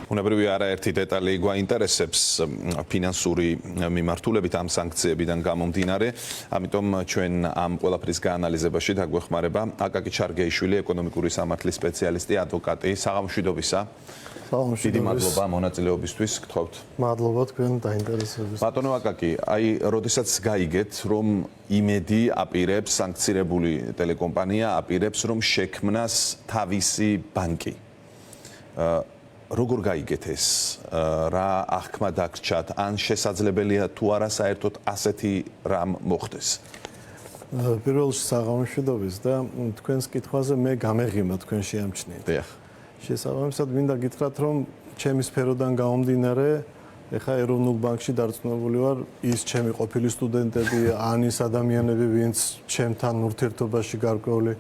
უნებრივი არაერთი დეტალი გვაინტერესებს ფინანსური მიმართულებით ამ სანქციებიდან გამომდინარე, ამიტომ ჩვენ ამ ყველაფრის გაანალიზებაში დაგვეხმარება აკაკი ჩარგეიშვილი, ეკონომიკური სამართლის სპეციალისტი, ადვოკატი. საღამოშვიდობისა. დიდი მადლობა მონაწილეობისთვის, გთხოვთ. მადლობა თქვენ დაინტერესებისთვის. ბატონო აკაკი, როდესაც გაიგეთ, რომ იმედი აპირებს, სანქცირებული ტელეკომპანია აპირებს, რომ შექმნას თავისი ბანკი. როგორ გაიგეთ ეს? რა აღქმა დაგრჩათ? ან შესაძლებელია თუ არა საერთოდ ასეთი რამ მოხდეს? პირველ რიგში საღამოშვიდობის და თქვენს კითხვაზე მე გამეღიმა თქვენ შეამჩნიეთ. დიახ. შესაბამისად მინდა გითხრათ, რომ ჩემი სფეროდან გამომდინარე, ეხა ეროვნულ ბანკში დარწმუნებული ვარ, ის ჩემი ყოფილი სტუდენტები, ან ის ადამიანები, ვინც ჩემთან ურთიერთობაში გარკვეული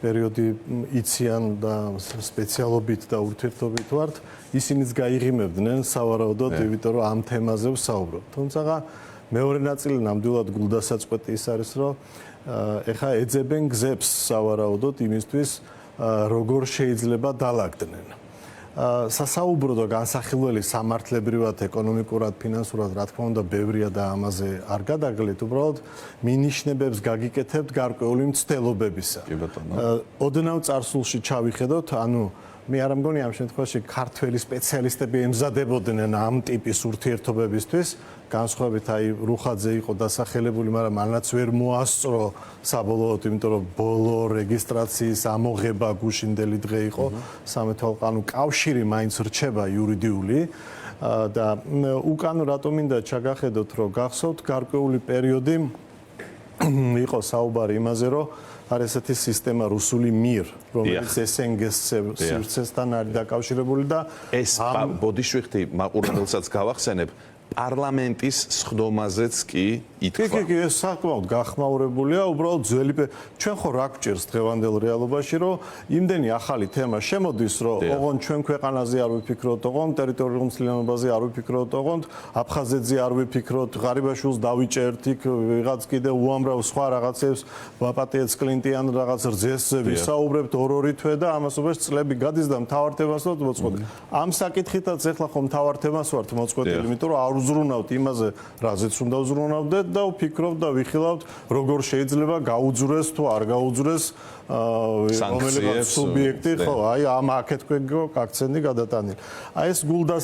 პერიოდი იციან და სპეციალობით და ურთიერთობით ვართ, ისინიც გაიღიმებდნენ სავარაუდოდ, იმიტომ რომ ამ თემაზე ვსაუბრობ. თუმცა მეორე ნაწილი ნამდვილად გულდასაწყვეტი ის არის, რომ ეხა ეძებენ გზებს სავარაუდოდ იმისთვის, როგორ შეიძლება დალაგდნენ. სასაუბრო და განსახილველი სამართლებრივად, ეკონომიკურად, ფინანსურად, რა თქმა უნდა, ბევრია და ამაზე არ გადაგლით, უბრალოდ მინიშნებებს გაგიკეთებთ გარკვეული მცდელობებისა. კი ბატონო. ოდნავ წარსულში ჩავიხედოთ, ანუ მე არ მგონი ამ შემთხვევაში ქართველი სპეციალისტები ემზადებოდნენ ამ ტიპის ურთიერთობებისთვის. განსხვავებით აი რუხაძე იყო დასახელებული, მაგრამ მანაც ვერ მოასწრო საბოლოოდ, იმიტომ რომ ბოლო რეგისტრაციის ამოღება გუშინდელი დღე იყო. სამეთვალყანო კავშირი მაინც რჩება იურიდიული და უკან რატომ მინდა ჩაგახედოთ, რომ გახსოვთ გარკვეული პერიოდი იყო საუბარი იმაზე, რომ არის ესეთი სისტემა რუსული მირ, რომელიც SNG-ს სივრცესთან არის დაკავშირებული და ეს ბოდიშვიხტი მაყურებელსაც გავახსენებ, პარლამენტის სხდომაზეც კი ითქვა. კი, ეს საკმაოდ გახმაურებულია, უბრალოდ ძველი ჩვენ ხო რა გვჭირს დღევანდელ რეალობაში, რომ იმდენი ახალი თემა შემოდის, რომ ოღონდ ჩვენ ქვეყანაზე არ ვიფიქროთ, ოღონდ ტერიტორიულ მთლიანობაზე არ ვიფიქროთ, ოღონდ აფხაზეთზე არ ვიფიქროთ, ღარიბაშვილს დავიჭერთ, იქ ვიღაც კიდე უამრავ სხვა რაღაცებს ვაპატიეთ კლინტიან რაღაც რძეს ვისაუბრებთ ორ-ორი თვე და ამას უბეს წლები გადის და მთავარ თემას ვართ მოწყვეტილი. ამ საკითხითაც ეხლა ხო მთავარ თემას ვართ მოწყვეტილი, იმიტომ რომ არ უზრუნავთ იმაზე, რაზეც უნდა უზრუნავდეთ და ვფიქრობთ და ვიხილავთ, როგორ შეიძლება გაუძვრეს თუ არ გაუძვრეს რომელიღაც სუბიექტი, ხო, აი ამ აქეთ აქცენტი გადატანილი. აი ეს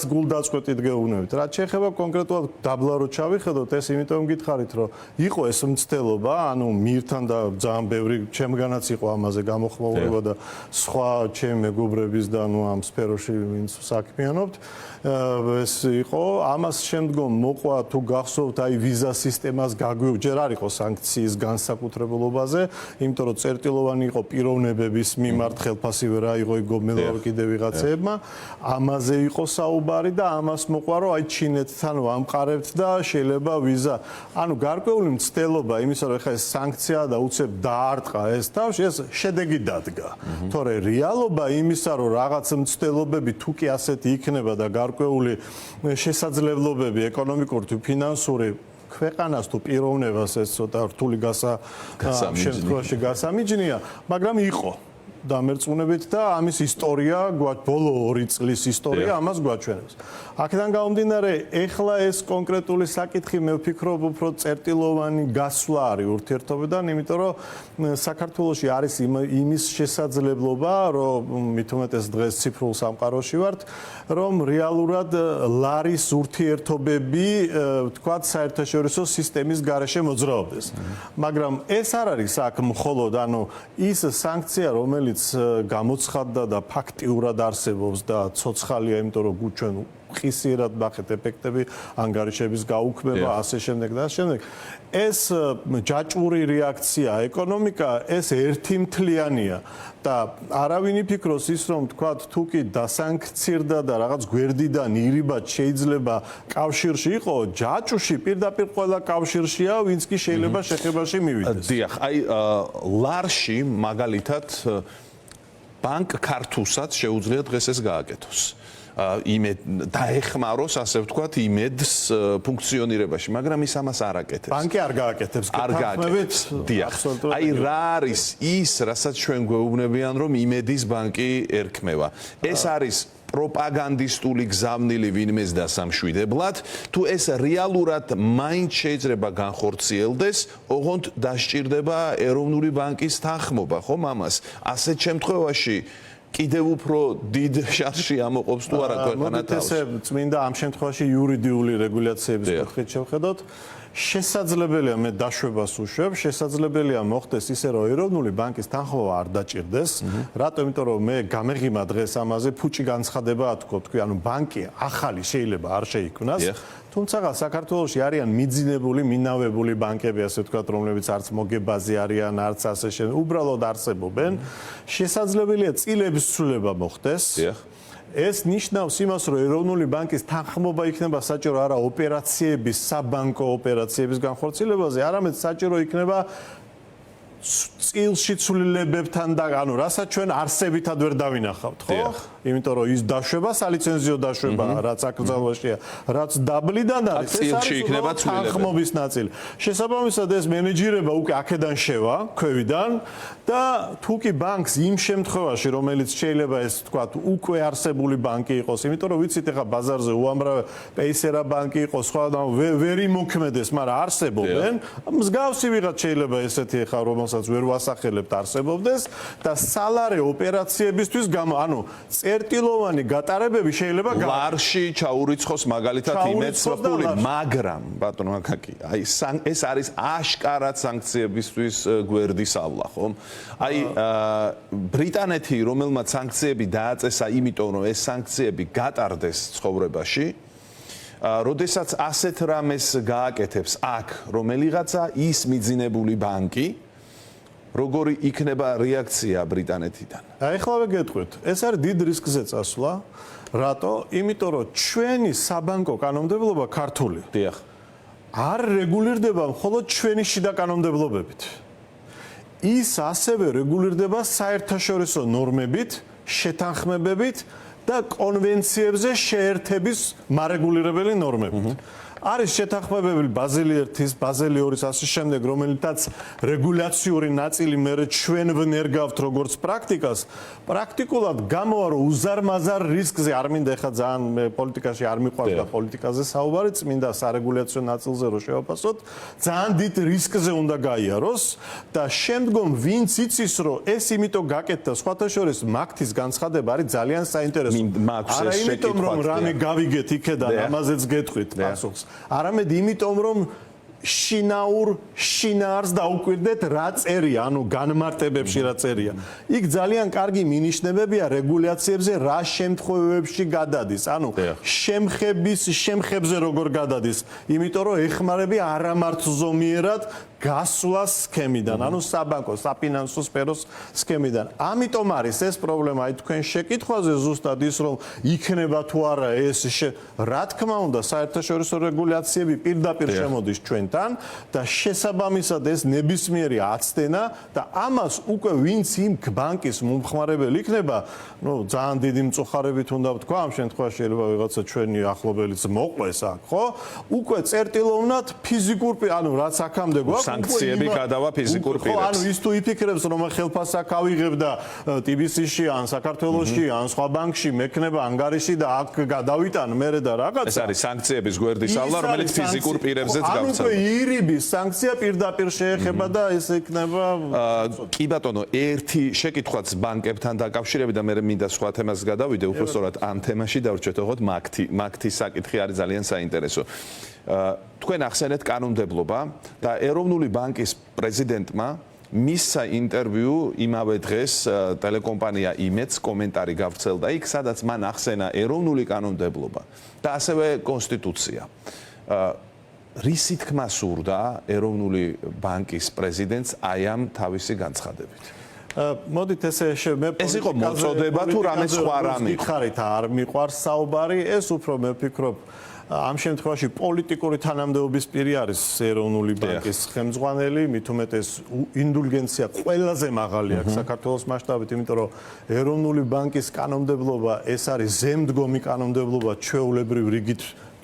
გულდაწყვეტით გეუბნებით. რაც შეეხება კონკრეტულად დაბლა რო ჩავიხედოთ, ეს იმიტომ გითხარით, რომ იყო ეს მცდელობა, ანუ მირთან და ძალიან ბევრი ჩემგანაც იყო ამაზე გამოხმაურება და სხვა ჩემი მეგობრების და ნუ ამ სფეროში ვინც საქმიანობთ. ეს იყო ამას შემდგომ მოყვა თუ გახსოვთ აი ვიზა სისტემას ჯერ არ იყო სანქციის განსაკუთრებულობაზე, იმიტომ რომ წერტილოვანი იყო პიროვნებების მიმართ ხელფასი ვერ აიღო იგომელავ კიდე ვიღაცებმა, ამაზე იყო საუბარი და ამას მოყვა რომ აი ჩინეთთან ვამყარებთ და შეიძლება ვიზა, ანუ გარკვეული მცდელობა იმისა რომ ეხლა ეს სანქცია და უცებ დაარტყა ეს თავში, ეს შედეგი დადგა. თორე რეალობა იმისა რომ რაღაც მცდელობები თუ კი ასეთი იქნება და გარკვეული შესაძლებლობები ეკონომიკური თუ ფინანსური ქვეყანას თუ პიროვნებას ეს ცოტა რთული შემთხვევაში გასამიჯნია, მაგრამ იყო დამერწმუნებით და ამის ისტორია ბოლო 2 წლის ისტორია ამას გვაჩვენებს. აქედან გამომდინარე, ეხლა ეს კონკრეტული საკითხი მე ვფიქრობ უფრო წერტილოვანი გასვლა არის ურთიერთობიდან, იმიტომ რომ საქართველოში არის იმის შესაძლებლობა, რომ მით უმეტეს დღეს ციფრულ სამყაროში ვართ, რომ რეალურად ლარის ურთიერთობები, თქვათ, საერთაშორისო სისტემის გარეშე მოძრაობდეს. მაგრამ ეს არ არის აქ მხოლოდ, ანუ ის სანქცია, რომელიც გამოცხადდა და ფაქტიურად არსებობს და ცოცხალია, იმიტომ რომ ჩვენ ხისიერად ნახეთ ეფექტები, ანგარიშების გაუქმება, ასე შემდეგ და ასე შემდეგ. ეს ჯაჭვური რეაქცია ეკონომიკა, ეს ერთი მთლიანია და არავინ იფიქროს ის, რომ თქვათ, თუ კი დასანქცირდა და რაღაც გვერდიდან ირიბად შეიძლება კავშირში იყო, ჯაჭვში პირდაპირ ყველა კავშირშია, ვინც კი შეიძლება შეხებაში მივიდეს. დიახ, აი ლარში მაგალითად ბანკ ქართულსაც შეუძლია დღეს ეს გააკეთოს. დაეხმაროს, ასე ვთქვათ, იმედს ფუნქციონირებაში, მაგრამ ის ამას არ აკეთებს. ბანკი არ გააკეთებს, არ გააკეთებს. დიახ. აი რა არის ის, რასაც ჩვენ გვეუბნებიან, რომ იმედის ბანკი ერქმევა. ეს არის პროპაგანდისტული გზავნილი ვინმეს დასამშვიდებლად, თუ ეს რეალურად მაინც შეიძლება განხორციელდეს, ოღონდ დასჭირდება ეროვნული ბანკის თანხმობა, ხომ ამას? ასეთ შემთხვევაში კიდევ უფრო დიდ შანსი ამოყობს თუ არა ქვეყანა თავს. ესე წმინდა ამ შემთხვევაში იურიდიული რეგულაციების კუთხით შევხედოთ. შესაძლებელია მე დაშვებას უშვებ, შესაძლებელია მოხდეს ისე რომ ეროვნული ბანკის თანხმობა არ დაჭირდეს, რატომ? იმიტომ რომ მე გამეღიმა დღეს ამაზე ფუჭი განცხადებაა თქვი, ანუ ბანკი ახალი შეიძლება არ შეიქმნას. თუმცა საქართველოში არიან მიძინებული, მინავებული ბანკები, ასე ვთქვათ, რომლებიც არც მოგებაზე არიან, არც ასე უბრალოდ არსებობენ. შესაძლებელია წილების ცვლილება მოხდეს. ეს ნიშნავს იმას, რომ ეროვნული ბანკის თანხმობა იქნება საჭირო არა ოპერაციების, საბანკო ოპერაციების განხორციელებაზე, არამედ საჭირო იქნება წილში ცვლილებებთან და ანუ რასაც ჩვენ არსებითად ვერ დავინახავთ, ხო? იმიტომ რომ ის დაშვება, სალიცენზიო დაშვება, რაც აკრძალვაშია, რაც დაბლიდან არის, ეს არის თანხმობის ნაწილი. შესაბამისად ეს მენეჯერება უკვე აქედან შევა, ქვევიდან და თუ კი ბანკს იმ შემთხვევაში, რომელიც შეიძლება ეს თქვათ, უკვე არსებული ბანკი იყოს, იმიტომ რომ ვიცით ახლა ბაზარზე უამრავი პეისერა ბანკი იყოს, სხვა და ვერ იმოქმედეს, მაგრამ არსებობენ. მსგავსი ვიღაც შეიძლება ესეთი ახლა რომელსაც ვერ ვასახელებთ არსებობდეს და სალარე ოპერაციებისთვის ანუ წერტილოვანი გატარებები შეიძლება ლარში ჩაურიცხოს მაგალითად იმეცროპული, მაგრამ ბატონო აკაკი, აი ეს არის აშკარად სანქციებისთვის გვერდის ავლა, ხომ? აი ბრიტანეთი, რომელმაც სანქციები დააწესა, იმიტომ რომ ეს სანქციები გატარდეს ცხოვრებაში, როდესაც ასეთ რამეს გააკეთებს აქ რომელიღაცა ის მიძინებული ბანკი, როგორი იქნება რეაქცია ბრიტანეთიდან? ეხლავე გეტყვით, ეს არის დიდ რისკზე წასვლა. რატო? იმიტომ რომ ჩვენი საბანკო კანონმდებლობა ქართული. დიახ. არ რეგულირდება მხოლოდ ჩვენი შიდა კანონმდებლობებით. ის ასევე რეგულირდება საერთაშორისო ნორმებით, შეთანხმებებით და კონვენციებზე შეერთების მარეგულირებელი ნორმებით. არის შეთანხმებები ბაზელი 1-ის, ბაზელი 2-ის ასე შემდეგ, რომელთაც რეგულაციური ნაწილი მე ჩვენ ვნერგავთ როგორც პრაქტიკას, პრაქტიკულად გამოვა რომ უზარმაზარ რისკზე არ მინდა ხა ძალიან მე პოლიტიკაში არ მიყვარს და პოლიტიკაზე საუბარი, წმინდა სარეგულაციო ნაწილზე რო შევაფასოთ, ძალიან დიდ რისკზე უნდა გაიაროს და შემდგომ ვინც იცის რომ ეს იმიტომ გაკეთდა, სხვათა შორის მაგთის განცხადება არის ძალიან საინტერესო. არა იმიტომ რომ რამე გავიგეთ იქედან, ამაზეც გეტყვით პასუხს. არამედ იმიტომ რომ შინაარს დაუკვირდეთ რა წერია, ანუ განმარტებებში რა წერია. იქ ძალიან კარგი მინიშნებებია რეგულაციებზე რა შემთხვევებში გადადის, ანუ შემხებზე როგორ გადადის, იმიტომ რომ ეხმარები არამართლზომიერად გასვლას სქემიდან, ანუ საბანკო, საფინანსო სფეროს სქემიდან. ამიტომ არის ეს პრობლემა აი თქვენ შეკითხვაზე ზუსტად ის რომ იქნება თუ არა ეს რა თქმა უნდა საერთაშორისო რეგულაციები პირდაპირ შემოდის ჩვენთან და შესაბამისად ეს ნებისმიერი აცდენა და ამას უკვე ვინც იმ ბანკის მომხმარებელი იქნება, ну ძალიან დიდი მწუხარებით უნდა ვთქვა, ამ შემთხვევაში შეიძლება ვიღაცა ჩვენი ახლობელიც მოყვეს აქ, ხო? უკვე წერტილოვნად ფიზიკურ ანუ რაც აქამდე გვაქვს სანქციები გადავა ფიზიკურ პირებს. ანუ ის თუ იფიქრებს რომ ხელფასაკ ავიღებ და TBC-ში ან საქართველოში ან სხვა ბანკში მექნება ანგარიში და აქ გადავიტან მერე და რაღაცა. ეს არის სანქციების გვერდის ავლა, რომელიც ფიზიკურ პირებზეც გავრცელდება. ანუ ირიბის სანქცია პირდაპირ შეეხება და ეს იქნება კი ბატონო, ერთი შეკითხვაც ბანკებთან დაკავშირებით და მე მინდა სხვა თემას გადავიდე, უბრალოდ ამ თემაში დავრჩეთ, ოღონდ მაგთის საკითხი არის ძალიან საინტერესო. თქვენ ახსენეთ კანონმდებლობა და ეროვნული ბანკის პრეზიდენტმა მისცა ინტერვიუ იმავე დღეს ტელეკომპანია იმედს კომენტარი გავრცელდა იქ, სადაც მან ახსენა ეროვნული კანონმდებლობა და ასევე კონსტიტუცია. რისი თქმა სურდა ეროვნული ბანკის პრეზიდენტს აი ამ თავისი განცხადებით? მოდით ესე მე ეს იყო მოწოდება თუ რამე სხვა რამე? გითხარით არ მიყვარს საუბარი, ეს უფრო მე ვფიქრობ ამ შემთხვევაში პოლიტიკური თანამდებობის პირი არის ეროვნული ბანკის ხელმძღვანელი, მით უმეტეს ინდულგენცია ყველაზე მაღალი აქვს საქართველოს მასშტაბით, იმიტომ რომ ეროვნული ბანკის კანონმდებლობა ეს არის ზემდგომი კანონმდებლობა ჩვეულებრივ რიგით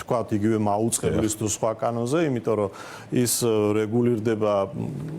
თქვათ იგივე მაუწყებლის თუ სხვა კანონზე, იმიტომ რომ ის რეგულირდება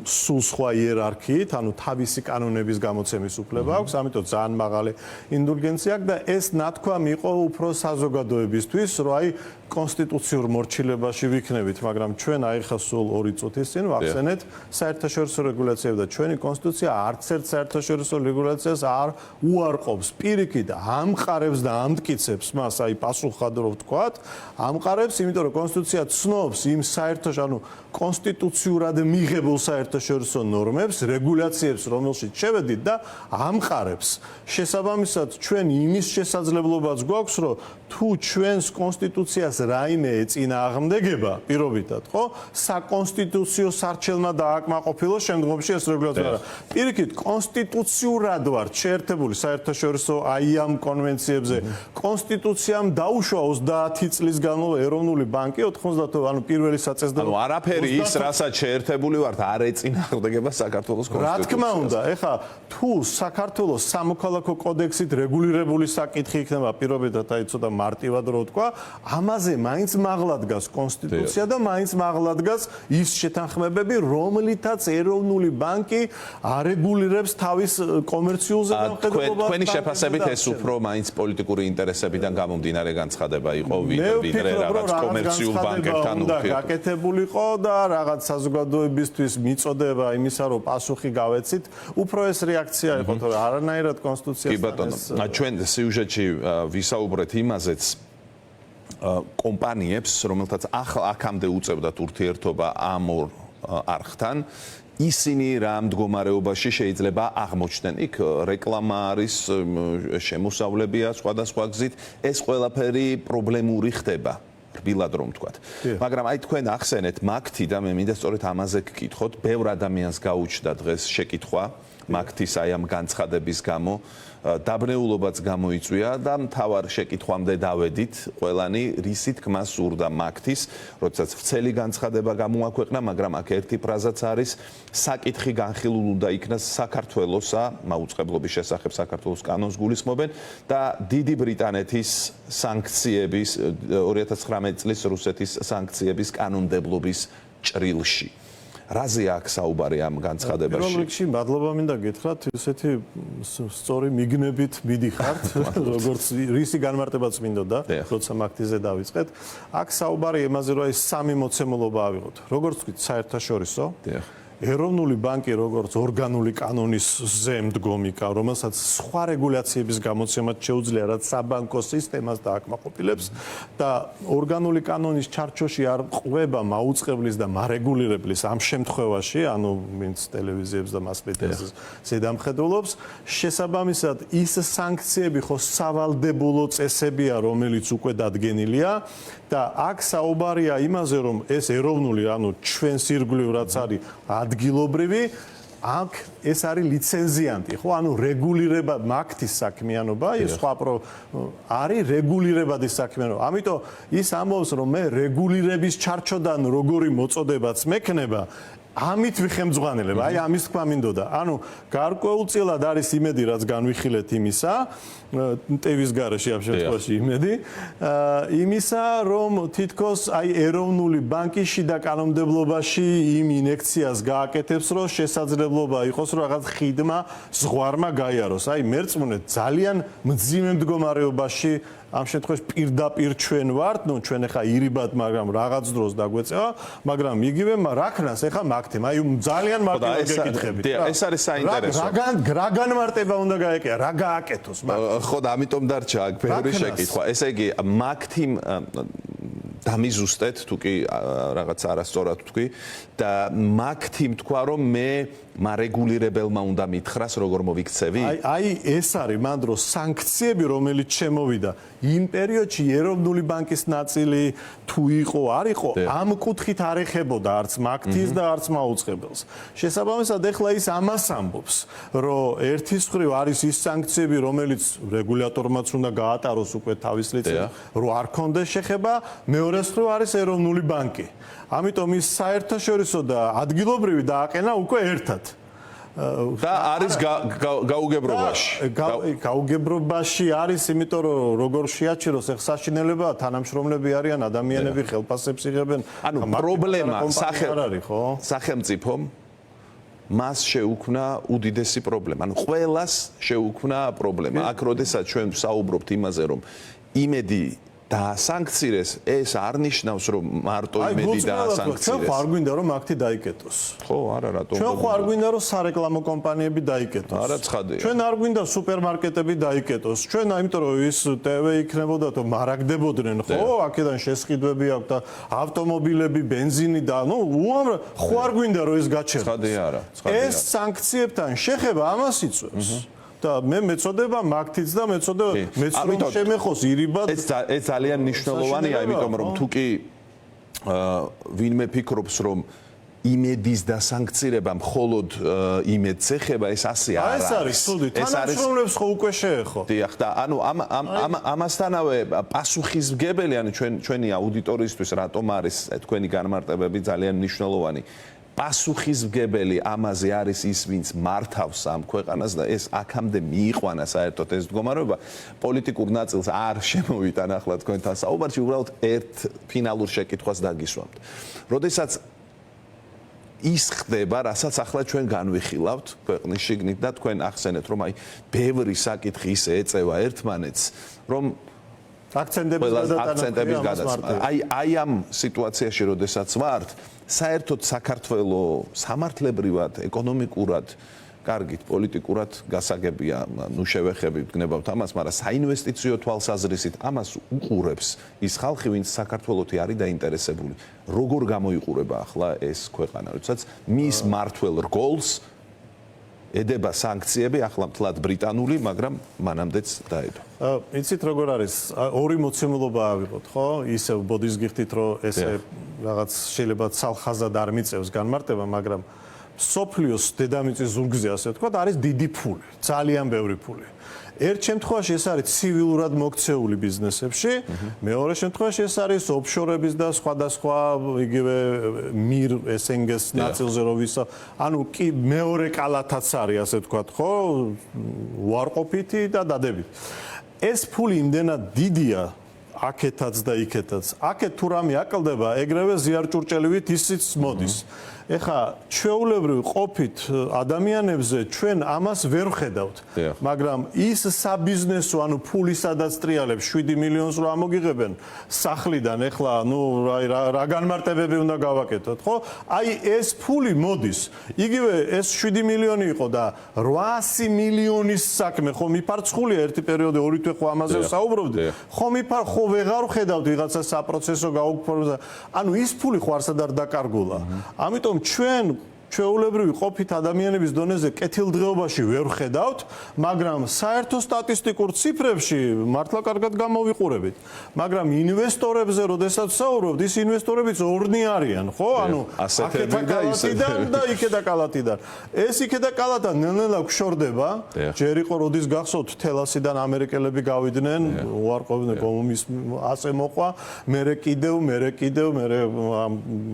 სულ სხვა იერარქიით, ანუ თავისი კანონების გამოცემის უფლება აქვს, ამიტომ ძალიან მაღალი ინდულგენცია აქვს და ეს ნათქვამი იყო უფრო საზოგადოებისთვის, რომ აი კონსტიტუციურ მორჩილებაში ვიქნებით, მაგრამ ჩვენ აი ხა სულ 2 წუთის წინ ვახსენეთ საერთაშორისო რეგულაციები და ჩვენი კონსტიტუცია არც ერთ საერთაშორისო რეგულაციას არ უარყოფს. პირიქით ამყარებს და ამტკიცებს მას, აი პასუხადრო ვთქვათ, ამყარებს, იმიტომ რომ კონსტიტუცია ცნობს იმ საერთაშორისო, ანუ კონსტიტუციურად მიღებულ საერთაშორისო ნორმებს, რეგულაციებს, რომელშიც შევედით და ამყარებს. შესაბამისად, ჩვენ იმის შესაძლებლობაც გვაქვს, რომ თუ ჩვენს კონსტიტუციას რაიმე ეწინააღმდეგება, პირობითად, ხო? საკონსტიტუციო სარჩელმა დააკმაყოფილოს შემდგომში ეს რეგულაცია. პირიქით, კონსტიტუციურად ვართ შეერთებული საერთაშორისო აი ამ კონვენციებზე. კონსტიტუციამ დაუშვა 30 წლის განმავლობაში ეროვნული ბანკი 90, ანუ პირველი საწესდელო. ანუ არაფერი ის, რასაც შეერთებული ვართ, არ ეწინააღმდეგება საქართველოს კონსტიტუციას. რა თქმა უნდა, ეხლა თუ საქართველოს სამოქალაქო კოდექსით რეგულირებული საკითხი იქნება პირობითად, აი ცოტა მარტივად რო ვთქვა, ამაზე მაინც მაღლა დგას კონსტიტუცია და მაინც მაღლა დგას ის შეთანხმებები, რომლითაც ეროვნული ბანკი არეგულირებს თავის კომერციულ ზედამხედველობას. თქვენი შეფასებით ეს უფრო მაინც პოლიტიკური ინტერესებიდან გამომდინარე განცხადება იყო, ვიდრე რაღაც კომერციულ ბანკებთან ურთიერთობა. გაკეთებულიყო და რაღაც საზოგადოებისთვის მიწოდება იმისა, რომ პასუხი გავეცით, უფრო ეს რეაქცია იყო, თორე არანაირად კონსტიტუციასთან. კი ბატონო, ჩვენ სიუჟეტში ვისაუბრეთ იმაზეც კომპანიებს, რომელთაც ახლა აქამდე უწევდათ ურთიერთობა ამ ორ არხთან, ისინი რა მდგომარეობაში შეიძლება აღმოჩნდნენ. იქ რეკლამა არის, შემოსავლებია სხვადასხვა გზით, ეს ყველაფერი პრობლემური ხდება. რბილად რომ ვთქვათ. მაგრამ აი თქვენ ახსენეთ მაგთი და მე მინდა სწორედ ამაზე გკითხოთ, ბევრ ადამიანს გაუჩნდა დღეს შეკითხვა მაგთის აი ამ განცხადების გამო, დაბნეულობაც გამოიწვია და მთავარ შეკითხვამდე დავედით, ყველანი რისი თქმა სურდა მაგთის, როდესაც ვრცელი განცხადება გამოაქვეყნა, მაგრამ აქ ერთი ფრაზაც არის, საკითხი განხილულ უნდა იქნას საქართველოსა, მაუწყებლობის შესახებ საქართველოს კანონს გულისხმობენ და დიდი ბრიტანეთის სანქციების 2019 წლის რუსეთის სანქციების კანონმდებლობის ჭრილში. რაზე აქ საუბარი ამ განცხადებაში? პირველ რიგში მადლობა მინდა გითხრათ, ესეთი სწორი მიგნებით მიდიხართ, როგორც რისი განმარტებაც მინდოდა, როცა მაგთიზე დავიწყეთ. აქ საუბარი იმაზე, რომ ეს სამი მოცემულობა ავიღოთ. როგორც ვთქვით, საერთაშორისო ეროვნული ბანკი როგორც ორგანული კანონის ზემდგომი, რომელსაც სხვა რეგულაციების გამოცემაც შეუძლია, რაც საბანკო სისტემას დააკმაყოფილებს და ორგანული კანონის ჩარჩოში არ ყვება მაუწყებლის და მარეგულირებლის ამ შემთხვევაში, ანუ ვინც ტელევიზიებს და მასმედიას ზედამხედველობს, შესაბამისად ის სანქციები ხო სავალდებულო წესებია, რომელიც უკვე დადგენილია და აქ საუბარია იმაზე, რომ ეს ეროვნული, ანუ ჩვენს ირგვლივ რაც არის ადგილობრივი, აქ ეს არის ლიცენზიანტი, ხო? ანუ რეგულირება მაგთის საქმიანობა, ის სხვა არის რეგულირებადი საქმიანობა. ამიტომ ის ამბობს, რომ მე რეგულირების ჩარჩოდან როგორი მოწოდებაც მექნება, ამით ვიხემძღვანელებ, აი ამის თქვა მინდოდა. ანუ გარკვეულწილად არის იმედი, რაც განვიხილეთ იმისა, მტევის გარეშე ამ შემთხვევაში იმედი, იმისა, რომ თითქოს აი ეროვნული ბანკი შიდა კანონმდებლობაში იმ ინექციას გააკეთებს, რომ შესაძლებლობა იყოს, რომ რაღაც ხიდმა ზღვარმა გაიაროს. აი მერწმუნეთ, ძალიან მძიმე მდგომარეობაში ამ შემთხვევაში პირდაპირ ჩვენ ვართ, ნუ ჩვენ ახლა ირიბად, მაგრამ რაღაც დროს დაგვეწევა, მაგრამ იგივე რა ქნას ახლა მაგთემ, აი ძალიან მარტივად გეკითხებით. ეს არის საინტერესო. რა განმარტება უნდა გაეკეთა, რა გააკეთოს მაგ. ხო და ამიტომ დარჩა აქ ბევრი შეკითხვა. ესე იგი მაგთიმ დამიზუსტეთ, თუ კი რაღაც არასწორად თქვი და მაგთიმ თქვა, რომ მე მარეგულირებელმა უნდა მითხრას, როგორ მოვიქცევი? აი ეს არის მან დრო სანქციები, რომელიც შემოვიდა იმ პერიოდში ეროვნული ბანკის ნაწილი თუ იყო, არ იყო, ამ კუთხით არ ეხებოდა არც მაგთის და არც მაუწყებელს. შესაბამისად, ეხლა ის ამას ამბობს, რომ ერთის მხრივ არის ის სანქციები, რომელიც რეგულატორმაც უნდა გაატაროს უკვე თავის ლიცენზიას, რომ არ კონდეს შეხება, მეორეს მხრივ არის ეროვნული ბანკი. ამიტომ ის საერთაშორისო და ადგილობრივი დააყენა უკვე ერთად. და არის გაუგებრობაში. გაუგებრობაში არის, იმიტომ რომ როგორ შეაჩეროს ეხ საშინელებაა, თანამშრომლები არიან, ადამიანები ხელფასებს იღებენ. ანუ პრობლემა არ არის, ხო? სახელმწიფომ მას შეუქმნა უდიდესი პრობლემა. ანუ ყველას შეუქმნა პრობლემა. აქ როდესაც ჩვენ ვსაუბრობთ იმაზე, რომ იმედი დაასანქცირეს, ეს არ ნიშნავს, რომ მარტო იმედი დაასანქცირეს. ჩვენ ხო არ გვინდა რომ აქტი დაიკეტოს. ხო, არა, რატომ? ჩვენ ხო არ გვინდა რომ სარეკლამო კომპანიები დაიკეტოს. არა, ცხადია. ჩვენ არ გვინდა სუპერმარკეტები დაიკეტოს. ჩვენ აიმიტომ რომ ის TV იქნებოდა თუ მარაგდებოდნენ, ხო? აქედან შესყიდვები აქვს და ავტომობილები, ბენზინი და ნუ უამრავ ხო არ გვინდა რომ ეს გაჩერდეს. ცხადია არა, ეს სანქციებთან შეხება ამას იწვევს. და მე მეწოდება მაგთიც და მეწოდება მეც რომ შემეხოს ირიბად ეს ძალიან მნიშვნელოვანია, იმიტომ რომ თუ კი ვინმე ფიქრობს, რომ იმედის დასანქცირება მხოლოდ იმედს ეხება, ეს ასე არ არის. ეს არის ცუდი. თანამშრომლებს ხო უკვე შეეხო. დიახ, და ანუ ამასთანავე პასუხისმგებელი, ანუ ჩვენი აუდიტორიისთვის რატომ არის თქვენი განმარტებები ძალიან მნიშვნელოვანი. პასუხისმგებელი ამაზე არის ის, ვინც მართავს ამ ქვეყანას და ეს აქამდე მიიყვანა საერთოდ ეს მდგომარეობა. პოლიტიკურ ნაწილს არ შემოვიტან ახლა თქვენთან საუბარში, უბრალოდ ერთ ფინალურ შეკითხვას დაგისვამთ. როდესაც ის ხდება, რასაც ახლა ჩვენ განვიხილავთ ქვეყნის შიგნით და თქვენ ახსენეთ, რომ აი ბევრი საკითხი ისე ეწევა ერთმანეთს, რომ აქცენტების გადაცემა. აი ამ სიტუაციაში, როდესაც ვართ, საერთოდ საქართველოს სამართლებრივად, ეკონომიკურად, კარგით, პოლიტიკურად გასაგებია, ნუ შევეხებით გნებავთ ამას, მაგრამ საინვესტიციო თვალსაზრისით ამას უყურებს ის ხალხი, ვინც საქართველოთი არის დაინტერესებული. როგორ გამოიყურება ახლა ეს ქვეყანა, როდესაც მის მართველ რგოლს ედება სანქციები, ახლა მთლად ბრიტანული, მაგრამ მანამდეც დაედო. იცით როგორ არის? ორი მოცემულობა ავიღოთ, ხო? ისევ ბოდის გიხდით, რომ ესე რაღაც შეიძლება ცალხაზად არ მიწევს განმარტება, მაგრამ სოფლიოს დედამიწის ზურგზე, ასე ვთქვათ, არის დიდი ფული, ძალიან ბევრი ფული. ერთ შემთხვევაში ეს არის ცივილურად მოქცეული ბიზნესებში, მეორე შემთხვევაში ეს არის ოფშორების და სხვადასხვა იგივე მիր SNG-ს ნაწილზე რო ვისა, ანუ კი მეორე კალათაც არის, ასე ვთქვათ, ხო, უარყოფითი და დადებით. ეს ფული იმდენად დიდია აქეთაც და იქეთაც. აქეთ თუ რამე აკლდება, ეგრევე ზიარჭურჭელივით ისიც მოდის. ეხა ჩვეულებრივ ყოფით ადამიანებზე ჩვენ ამას ვერ ხედავთ, მაგრამ ის საბიზნესო, ანუ ფული სადაც ტრიალებს 7 მილიონს რო ამოგიღებენ სახლიდან, ეხლა ნუ რა განმარტებები უნდა გავაკეთოთ, ხო? აი ეს ფული მოდის. იგივე ეს 7 მილიონი იყო და 800 მილიონის საქმე, ხო მიფარცხულია ერთი პერიოდი, ორი თვე ხო ამაზე საუბრობდი. ხო ხო ვეღარ ხედავთ ვიღაცა საპროცესო გაუქმებულს. ანუ ის ფული ხო არსად არ დაკარგულა. ამიტომ ჩვენ ჩვეულებრივი ყოფით ადამიანების დონეზე კეთილდღეობაში ვერ ხედავთ, მაგრამ საერთო სტატისტიკურ ციფრებში მართლა კარგად გამოვიყურებით. მაგრამ ინვესტორებზე, როდესაც საუბრობთ, ის ინვესტორებიც ორნი არიან, ხო? ანუ აქეთა კალათიდან და იქეთა კალათიდან. ეს იქეთა კალათიდან ნელ-ნელა გვშორდება. ჯერ იყო როდის გახსოვთ, თელასიდან ამერიკელები გავიდნენ, უარყოფდნენ კომუნიზმი, ასე მოყვა, მერე კიდევ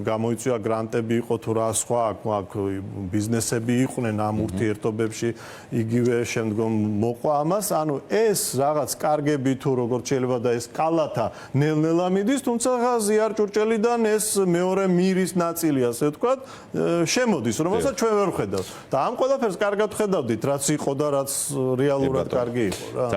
გამოიწვია გრანტები იყო თუ რა სხვა ბიზნესები იყვნენ ამ ურთიერთობებში, იგივე შემდგომ მოყვა ამას, ანუ ეს რაღაც კარგები თუ როგორ შეიძლება და ეს კალათა ნელ-ნელა მიდის, თუმცა ზიარჭურჭელიდან ეს მეორე მირის ნაწილი, ასე ვთქვათ, შემოდის, რომელსაც ჩვენ ვერ ვხედავთ. და ამ ყველაფერს კარგად ხედავდით, რაც იყო და რაც რეალურად კარგი იყო რა.